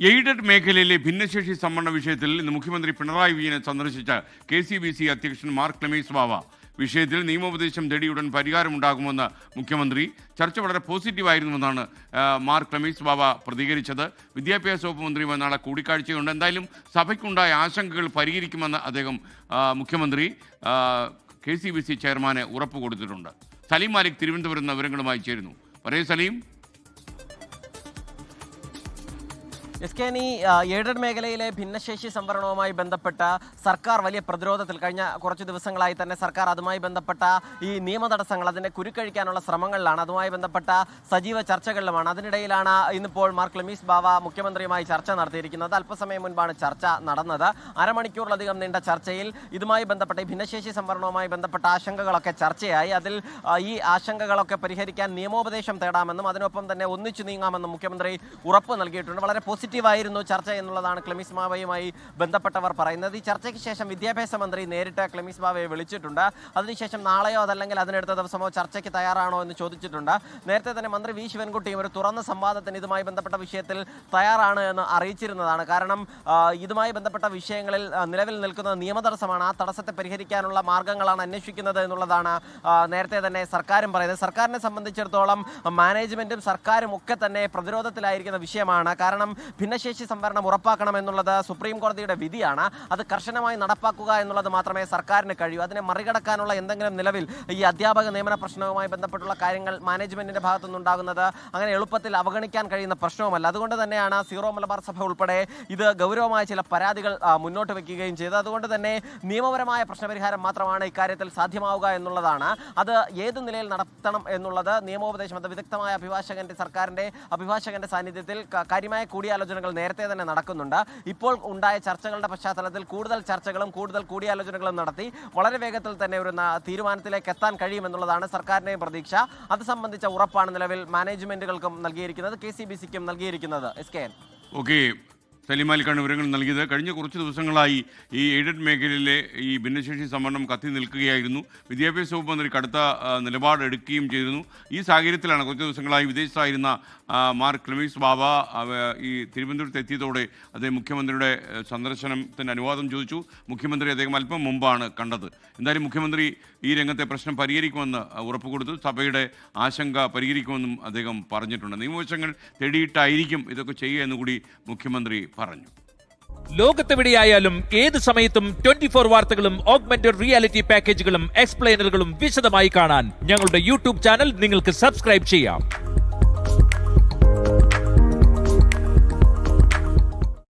Aided മേഖലയിലെ ഭിന്നശേഷി സംവരണ വിഷയത്തിൽ ഇന്ന് മുഖ്യമന്ത്രി പിണറായി വിജയനെ സന്ദർശിച്ച KCBC അധ്യക്ഷൻ മാർക്ക് ക്ലെമീസ് ബാവ വിഷയത്തിൽ നിയമോപദേശം തേടിയുടൻ പരിഹാരമുണ്ടാകുമെന്ന് മുഖ്യമന്ത്രി. ചർച്ച വളരെ പോസിറ്റീവായിരുന്നുവെന്നാണ് മാർക്ക് ക്ലെമീസ് ബാവ പ്രതികരിച്ചത്. വിദ്യാഭ്യാസ വകുപ്പ് മന്ത്രിയുമായി നാളെ കൂടിക്കാഴ്ചയുണ്ട്. എന്തായാലും സഭയ്ക്കുണ്ടായ ആശങ്കകൾ പരിഹരിക്കുമെന്ന് അദ്ദേഹം മുഖ്യമന്ത്രി KCBC ചെയർമാനെ ഉറപ്പ് കൊടുത്തിട്ടുണ്ട്. സലീം മാലിക് തിരുവനന്തപുരം നിന്ന് വിവരങ്ങളുമായി ചേരുന്നു. പറയൂ സലീം. എയ്ഡഡ് മേഖലയിലെ ഭിന്നശേഷി സംവരണവുമായി ബന്ധപ്പെട്ട സർക്കാർ വലിയ പ്രതിരോധത്തിൽ കഴിഞ്ഞ കുറച്ച് ദിവസങ്ങളായി തന്നെ സർക്കാർ അതുമായി ബന്ധപ്പെട്ട ഈ നിയമ തടസ്സങ്ങൾ അതിനെ കുരുക്കഴിക്കാനുള്ള ശ്രമങ്ങളിലാണ്, അതുമായി ബന്ധപ്പെട്ട സജീവ ചർച്ചകളിലുമാണ്. അതിനിടയിലാണ് ഇന്നിപ്പോൾ മാർക്ക് ക്ലെമീസ് ബാവ മുഖ്യമന്ത്രിയുമായി ചർച്ച നടത്തിയിരിക്കുന്നത്. അല്പസമയം മുൻപാണ് ചർച്ച നടന്നത്. അരമണിക്കൂറിലധികം നീണ്ട ചർച്ചയിൽ ഇതുമായി ബന്ധപ്പെട്ട ഈ ഭിന്നശേഷി സംവരണവുമായി ബന്ധപ്പെട്ട ആശങ്കകളൊക്കെ ചർച്ചയായി. അതിൽ ഈ ആശങ്കകളൊക്കെ പരിഹരിക്കാൻ നിയമോപദേശം തേടാമെന്നും അതിനൊപ്പം തന്നെ ഒന്നിച്ചു നീങ്ങാമെന്നും മുഖ്യമന്ത്രി ഉറപ്പ് നൽകിയിട്ടുണ്ട്. വളരെ പോസിറ്റീവായിരുന്നു ചർച്ച എന്നുള്ളതാണ് ക്ലെമീസ് ബാവയുമായി ബന്ധപ്പെട്ടവർ പറയുന്നത്. ഈ ചർച്ചയ്ക്ക് ശേഷം വിദ്യാഭ്യാസ മന്ത്രി നേരിട്ട് ക്ലെമീസ് ബാവയെ വിളിച്ചിട്ടുണ്ട്. അതിനുശേഷം നാളെയോ അതല്ലെങ്കിൽ അതിനടുത്ത ദിവസമോ ചർച്ചയ്ക്ക് തയ്യാറാണോ എന്ന് ചോദിച്ചിട്ടുണ്ട്. നേരത്തെ തന്നെ മന്ത്രി വി ശിവൻകുട്ടിയും ഒരു തുറന്ന സംവാദത്തിന് ഇതുമായി ബന്ധപ്പെട്ട വിഷയത്തിൽ തയ്യാറാണ് എന്ന് അറിയിച്ചിരുന്നതാണ്. കാരണം ഇതുമായി ബന്ധപ്പെട്ട വിഷയങ്ങളിൽ നിലവിൽ നിൽക്കുന്ന നിയമതടസ്സമാണ്. ആ തടസ്സത്തെ പരിഹരിക്കാനുള്ള മാർഗങ്ങളാണ് അന്വേഷിക്കുന്നത് എന്നുള്ളതാണ് നേരത്തെ തന്നെ സർക്കാരും പറയുന്നത്. സർക്കാരിനെ സംബന്ധിച്ചിടത്തോളം മാനേജ്മെന്റും സർക്കാരും ഒക്കെ തന്നെ പ്രതിരോധത്തിലായിരിക്കുന്ന വിഷയമാണ്. കാരണം ഭിന്നശേഷി സംവരണം ഉറപ്പാക്കണം എന്നുള്ളത് സുപ്രീം കോടതിയുടെ വിധിയാണ്. അത് കർശനമായി നടപ്പാക്കുക എന്നുള്ളത് മാത്രമേ സർക്കാരിന് കഴിയൂ. അതിനെ മറികടക്കാനുള്ള എന്തെങ്കിലും നിലവിൽ ഈ അധ്യാപക നിയമന പ്രശ്നവുമായി ബന്ധപ്പെട്ടുള്ള കാര്യങ്ങൾ മാനേജ്മെന്റിന്റെ ഭാഗത്തുനിന്നുണ്ടാകുന്നത് അങ്ങനെ എളുപ്പത്തിൽ അവഗണിക്കാൻ കഴിയുന്ന പ്രശ്നവുമല്ല. അതുകൊണ്ട് തന്നെയാണ് സീറോ മലബാർ സഭ ഉൾപ്പെടെ ഇത് ഗൗരവമായ ചില പരാതികൾ മുന്നോട്ട് വയ്ക്കുകയും ചെയ്തത്. അതുകൊണ്ട് തന്നെ നിയമപരമായ പ്രശ്നപരിഹാരം മാത്രമാണ് ഇക്കാര്യത്തിൽ സാധ്യമാവുക എന്നുള്ളതാണ്. അത് ഏത് നിലയിൽ നടത്തണം എന്നുള്ളത് നിയമോപദേശം, അത് വിദഗ്ധമായ സർക്കാരിന്റെ അഭിഭാഷകന്റെ സാന്നിധ്യത്തിൽ കാര്യമായ കൂടിയാലോചനകൾ നേരത്തെ തന്നെ നടക്കുന്നുണ്ട്. ഇപ്പോൾ ഉണ്ടായ ചർച്ചകളുടെ പശ്ചാത്തലത്തിൽ കൂടുതൽ ചർച്ചകളും കൂടുതൽ കൂടിയാലോചനകളും നടത്തി വളരെ വേഗത്തിൽ തന്നെ ഒരു തീരുമാനത്തിലേക്ക് എത്താൻ കഴിയുമെന്നുള്ളതാണ് സർക്കാരിന്റെയും പ്രതീക്ഷ. അത് സംബന്ധിച്ച ഉറപ്പാണ് നിലവിൽ മാനേജ്മെന്റുകൾക്കും നൽകിയിരിക്കുന്നത്, KCBCക്കും നൽകിയിരിക്കുന്നത്. ഓക്കെ, സലീം മാലിക്കാണ് വിവരങ്ങൾ നൽകിയത്. കഴിഞ്ഞ കുറച്ച് ദിവസങ്ങളായി ഈ എയ്ഡഡ് മേഖലയിലെ ഈ ഭിന്നശേഷി സംവരണം കത്തി നിൽക്കുകയായിരുന്നു. വിദ്യാഭ്യാസ വകുപ്പ് മന്ത്രി കടുത്ത നിലപാടെടുക്കുകയും ചെയ്തിരുന്നു. ഈ സാഹചര്യത്തിലാണ് കുറച്ച് ദിവസങ്ങളായി വിദേശത്തായിരുന്ന മാർക്ക് ക്ലെമീസ് ബാവ ഈ തിരുവനന്തപുരത്ത് എത്തിയതോടെ അദ്ദേഹം മുഖ്യമന്ത്രിയുടെ സന്ദർശനത്തിന് അനുവാദം ചോദിച്ചു. മുഖ്യമന്ത്രി അദ്ദേഹം അല്പം മുമ്പാണ് കണ്ടത്. എന്തായാലും മുഖ്യമന്ത്രി ഈ രംഗത്തെ പ്രശ്നം പരിഹരിക്കുമെന്ന് ഉറപ്പ് കൊടുത്തു. സഭയുടെ ആശങ്ക പരിഹരിക്കുമെന്നും അദ്ദേഹം പറഞ്ഞിട്ടുണ്ട്. നിയമവശങ്ങൾ തേടിയിട്ടായിരിക്കും ഇതൊക്കെ ചെയ്യുക എന്നുകൂടി മുഖ്യമന്ത്രി പറഞ്ഞു. ലോകത്തെവിടെയായാലും ഏത് സമയത്തും 24 വാർത്തകളും ഓഗ്മെന്റഡ് റിയാലിറ്റി പാക്കേജുകളും എക്സ്പ്ലെയിനറുകളും വിശദമായി കാണാൻ ഞങ്ങളുടെ യൂട്യൂബ് ചാനൽ നിങ്ങൾക്ക് സബ്സ്ക്രൈബ് ചെയ്യാം.